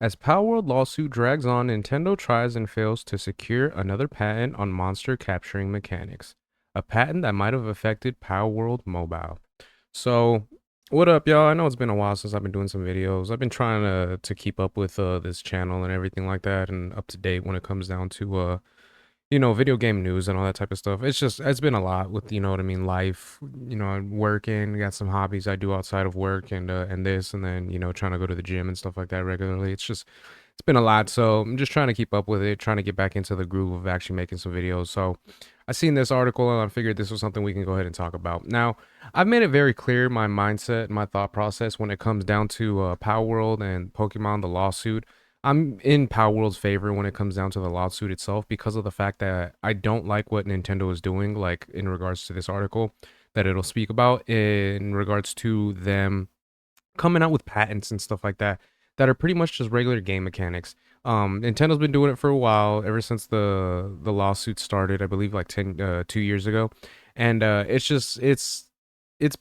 As Palworld lawsuit drags on, Nintendo tries and fails to secure another patent on monster capturing mechanics, a patent that might have affected Palworld Mobile. So, what up, y'all? I know it's been a while since I've been doing some videos. I've been trying to keep up with this channel and everything like that, and up to date when it comes down to video game news and all that type of stuff. It's been a lot with, what I mean, life, working, got some hobbies I do outside of work and this and then, trying to go to the gym and stuff like that regularly. It's been a lot. So I'm just trying to keep up with it, trying to get back into the groove of actually making some videos. So I seen this article and I figured this was something we can go ahead and talk about. Now, I've made it very clear my mindset and my thought process when it comes down to Power World and Pokemon the lawsuit. I'm in Palworld's favor when it comes down to the lawsuit itself because of the fact that I don't like what Nintendo is doing, like in regards to this article that it'll speak about in regards to them coming out with patents and stuff like that that are pretty much just regular game mechanics. Nintendo's been doing it for a while, ever since the lawsuit started, I believe like 2 years ago, and it's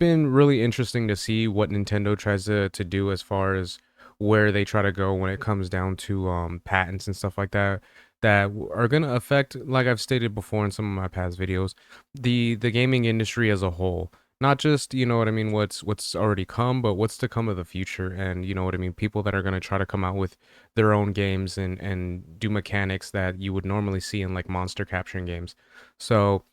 been really interesting to see what Nintendo tries to do as far as where they try to go when it comes down to patents and stuff like that are going to affect, like I've stated before in some of my past videos, the gaming industry as a whole, not just, what I mean, what's already come, but what's to come of the future. And you know what I mean, people that are going to try to come out with their own games and do mechanics that you would normally see in like monster capturing games. So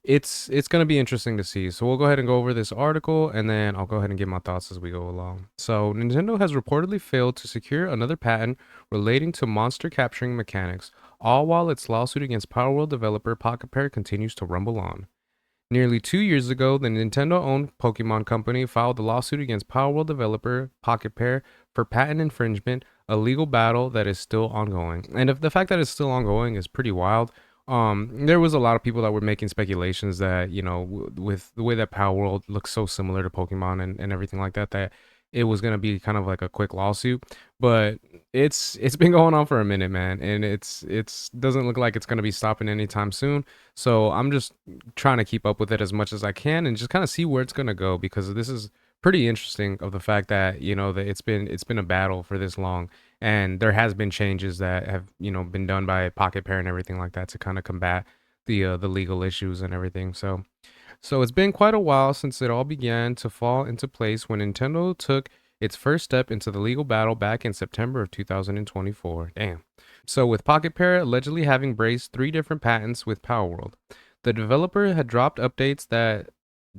it's going to be interesting to see. So we'll go ahead and go over this article and then I'll go ahead and give my thoughts as we go along. So Nintendo has reportedly failed to secure another patent relating to monster capturing mechanics, all while its lawsuit against Power World developer Pocket Pair continues to rumble on. Nearly 2 years ago, the Nintendo owned Pokemon Company filed a lawsuit against Power World developer Pocket Pair for patent infringement, a legal battle that is still ongoing. And if the fact that it's still ongoing is pretty wild. There was a lot of people that were making speculations that, with the way that Power World looks so similar to Pokemon and everything like that, that it was going to be kind of like a quick lawsuit. But it's been going on for a minute, man, and it's doesn't look like it's going to be stopping anytime soon. So I'm just trying to keep up with it as much as I can and just kind of see where it's going to go, because this is pretty interesting of the fact that, that it's been a battle for this long, and there has been changes that have, been done by Pocket Pair and everything like that to kind of combat the legal issues and everything. So it's been quite a while since it all began to fall into place when Nintendo took its first step into the legal battle back in September of 2024. Damn. So, with Pocket Pair allegedly having braced three different patents with Power World, the developer had dropped updates that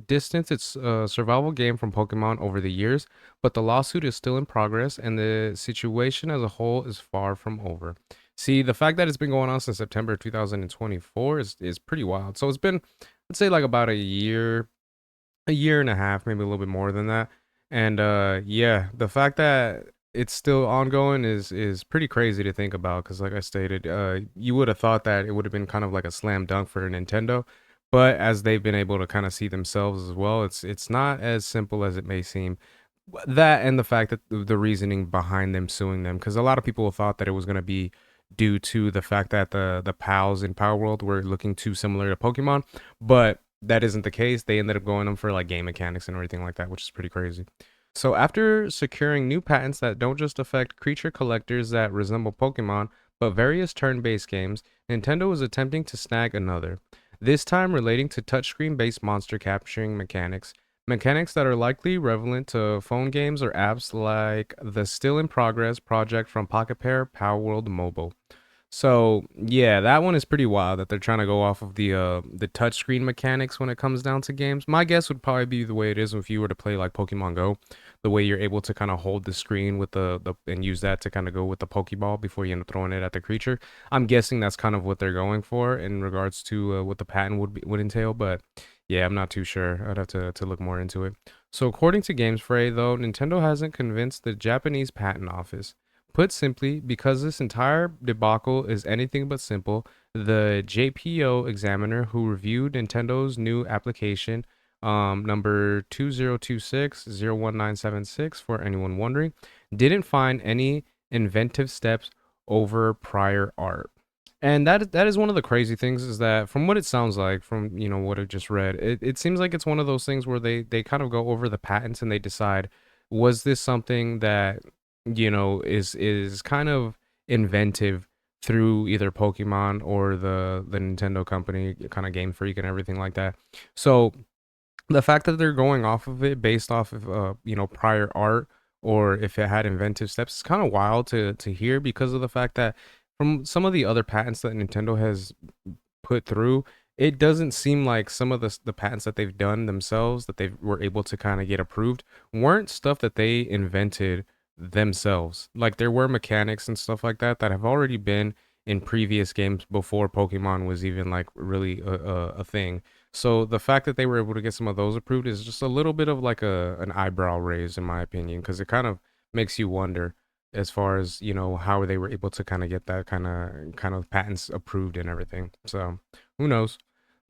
distance its survival game from Pokemon over the years, but the lawsuit is still in progress and the situation as a whole is far from over. See, the fact that it's been going on since September 2024 is pretty wild. So it's been, I'd say, like about a year and a half, maybe a little bit more than that. And yeah, the fact that it's still ongoing is pretty crazy to think about, because like I stated, you would have thought that it would have been kind of like a slam dunk for Nintendo, but as they've been able to kind of see themselves as well, it's not as simple as it may seem. That and the fact that the reasoning behind them suing them, because a lot of people thought that it was going to be due to the fact that the pals in Power World were looking too similar to Pokemon, but that isn't the case. They ended up going them for like game mechanics and everything like that, which is pretty crazy. So after securing new patents that don't just affect creature collectors that resemble Pokemon, but various turn-based games, Nintendo is attempting to snag another, this time relating to touchscreen-based monster capturing mechanics that are likely relevant to phone games or apps like the still in progress project from Pocket Pair Power World Mobile. So yeah, that one is pretty wild that they're trying to go off of the touchscreen mechanics when it comes down to games. My guess would probably be the way it is if you were to play like Pokemon Go, the way you're able to kind of hold the screen with the and use that to kind of go with the Pokeball before you end up throwing it at the creature. I'm guessing that's kind of what they're going for in regards to what the patent would entail, but yeah, I'm not too sure. I'd have to look more into it. So according to GamesFray, though, Nintendo hasn't convinced the Japanese patent office. Put simply, because this entire debacle is anything but simple, the JPO examiner who reviewed Nintendo's new application, number 2026 for anyone wondering, didn't find any inventive steps over prior art. And that is one of the crazy things, is that from what it sounds like, from what I just read, it seems like it's one of those things where they kind of go over the patents and they decide, was this something that is kind of inventive through either Pokemon or the Nintendo company, kind of Game Freak and everything like that. So the fact that they're going off of it based off of prior art, or if it had inventive steps, is kind of wild to hear, because of the fact that from some of the other patents that Nintendo has put through, it doesn't seem like some of the patents that they've done themselves that they were able to kind of get approved weren't stuff that they invented themselves. Like, there were mechanics and stuff like that that have already been in previous games before Pokemon was even like really a thing. So the fact that they were able to get some of those approved is just a little bit of like an eyebrow raise, in my opinion, because it kind of makes you wonder as far as how they were able to kind of get that kind of patents approved and everything. So who knows?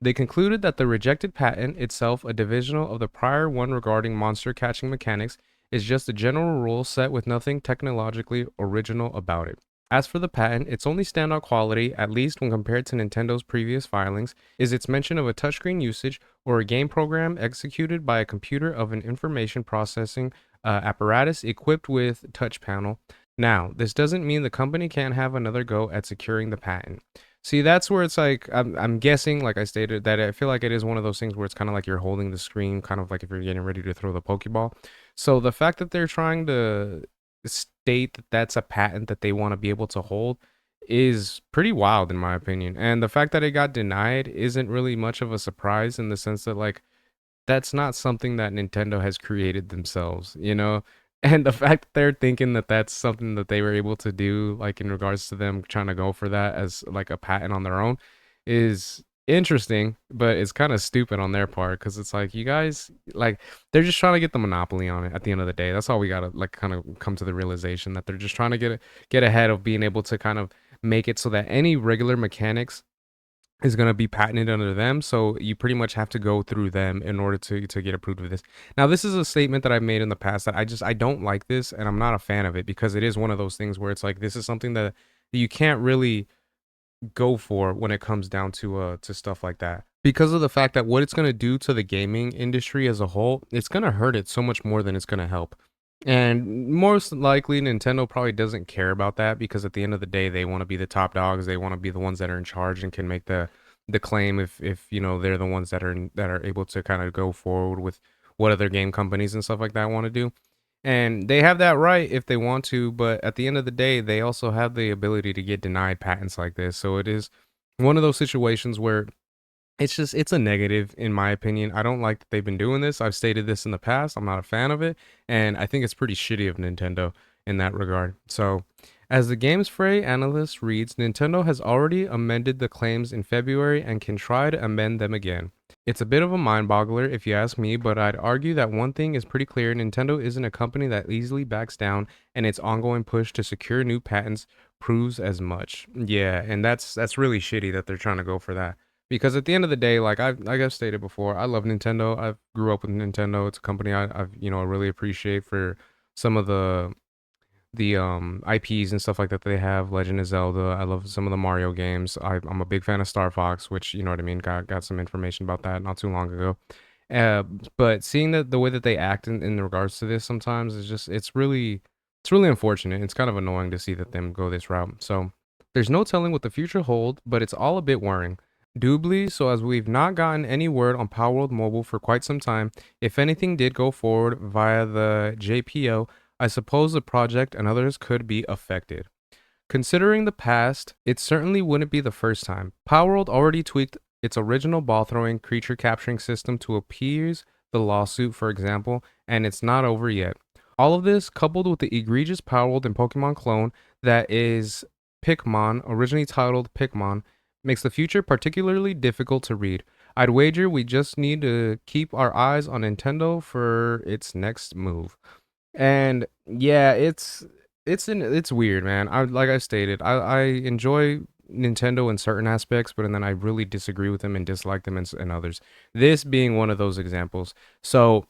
They concluded that the rejected patent itself, a divisional of the prior one regarding monster catching mechanics, is just a general rule set with nothing technologically original about it. As for the patent, its only standout quality, at least when compared to Nintendo's previous filings, is its mention of a touchscreen usage or a game program executed by a computer of an information processing apparatus equipped with touch panel. Now, this doesn't mean the company can't have another go at securing the patent. See, that's where it's like I'm guessing, like I stated, that I feel like it is one of those things where it's kind of like you're holding the screen, kind of like if you're getting ready to throw the Pokeball. So the fact that they're trying to state that that's a patent that they want to be able to hold is pretty wild, in my opinion. And the fact that it got denied isn't really much of a surprise, in the sense that, like, that's not something that Nintendo has created themselves, you know? And the fact that they're thinking that that's something that they were able to do, like in regards to them trying to go for that as like a patent on their own, is interesting, but it's kind of stupid on their part, because it's like, you guys, like, they're just trying to get the monopoly on it at the end of the day. That's all we gotta like kind of come to the realization, that they're just trying to get ahead of being able to kind of make it so that any regular mechanics is going to be patented under them. So you pretty much have to go through them in order to get approved of this. Now, this is a statement that I've made in the past, that I don't like this, and I'm not a fan of it, because it is one of those things where it's like, this is something that you can't really go for when it comes down to stuff like that, because of the fact that what it's going to do to the gaming industry as a whole, it's going to hurt it so much more than it's going to help. And most likely Nintendo probably doesn't care about that, because at the end of the day, they want to be the top dogs. They want to be the ones that are in charge and can make the claim, if they're the ones that are able to kind of go forward with what other game companies and stuff like that want to do. And they have that right if they want to, but at the end of the day, they also have the ability to get denied patents like this. So it is one of those situations where it's a negative, in my opinion. I don't like that they've been doing this. I've stated this in the past. I'm not a fan of it, and I think it's pretty shitty of Nintendo in that regard. So, as the Games Fray analyst reads, Nintendo has already amended the claims in February and can try to amend them again. It's a bit of a mind boggler if you ask me, but I'd argue that one thing is pretty clear: Nintendo isn't a company that easily backs down, and its ongoing push to secure new patents proves as much. Yeah, and that's really shitty that they're trying to go for that. Because at the end of the day, like I've stated before, I love Nintendo. I grew up with Nintendo. It's a company I've really appreciate for some of the IPs and stuff like that they have. Legend of Zelda. I love some of the Mario games. I'm a big fan of Star Fox, which you know what I mean. Got some information about that not too long ago. Uh, but seeing the way that they act in regards to this sometimes is just it's really unfortunate. It's kind of annoying to see that them go this route. So there's no telling what the future hold, but it's all a bit worrying. Doubly so, as we've not gotten any word on Palworld Mobile for quite some time. If anything did go forward via the JPO, I suppose the project and others could be affected. Considering the past, it certainly wouldn't be the first time. Palworld already tweaked its original ball throwing creature capturing system to appease the lawsuit, for example, and it's not over yet. All of this, coupled with the egregious Palworld and Pokemon clone that is Pikmon, originally titled Pikmon, makes the future particularly difficult to read. I'd wager we just need to keep our eyes on Nintendo for its next move. And yeah, it's weird, man. Like I stated, I enjoy Nintendo in certain aspects, but then I really disagree with them and dislike them in others. This being one of those examples. So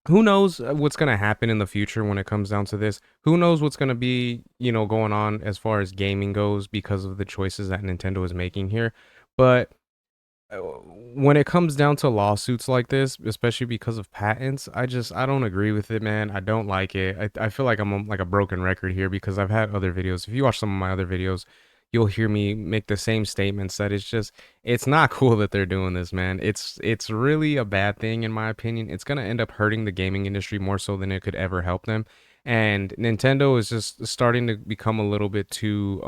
who knows what's going to happen in the future when it comes down to this? Who knows what's going to be, going on as far as gaming goes, because of the choices that Nintendo is making here? But when it comes down to lawsuits like this, especially because of patents, I don't agree with it, man. I don't like it. I feel like I'm like a broken record here because I've had other videos. If you watch some of my other videos, you'll hear me make the same statements that it's not cool that they're doing this, man. It's really a bad thing in my opinion. It's gonna end up hurting the gaming industry more so than it could ever help them. And Nintendo is just starting to become a little bit too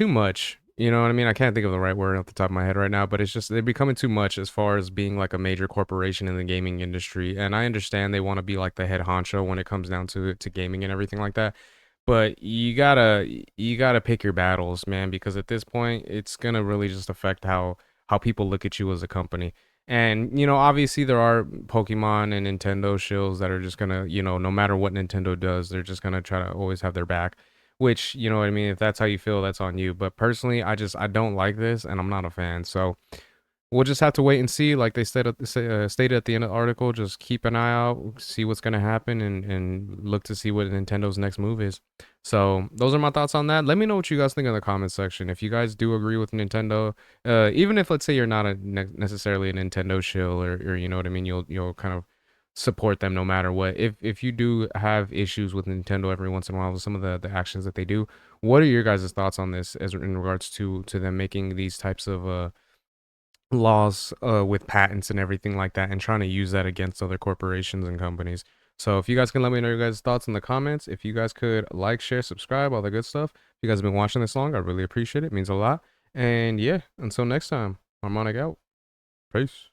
much. You know what I mean? I can't think of the right word off the top of my head right now, but it's just they're becoming too much as far as being like a major corporation in the gaming industry. And I understand they want to be like the head honcho when it comes down to gaming and everything like that. But you gotta pick your battles, man, because at this point it's gonna really just affect how people look at you as a company. And obviously there are Pokemon and Nintendo shills that are just gonna, no matter what Nintendo does, they're just gonna try to always have their back. Which, you know what I mean? If that's how you feel, that's on you. But personally, I don't like this, and I'm not a fan. So we'll just have to wait and see. Like they stated at the end of the article, just keep an eye out, see what's gonna happen, and look to see what Nintendo's next move is. So those are my thoughts on that. Let me know what you guys think in the comment section. If you guys do agree with Nintendo, even if let's say you're not necessarily a Nintendo shill, or you know what I mean, you'll kind of support them no matter what. If you do have issues with Nintendo every once in a while with some of the actions that they do, what are your guys' thoughts on this as in regards to them making these types of laws with patents and everything like that and trying to use that against other corporations and companies? So if you guys can let me know your guys' thoughts in the comments, if you guys could like, share, subscribe, all the good stuff. If you guys have been watching this long, I really appreciate it. It means a lot. And yeah, until next time, Harmonic out. Peace.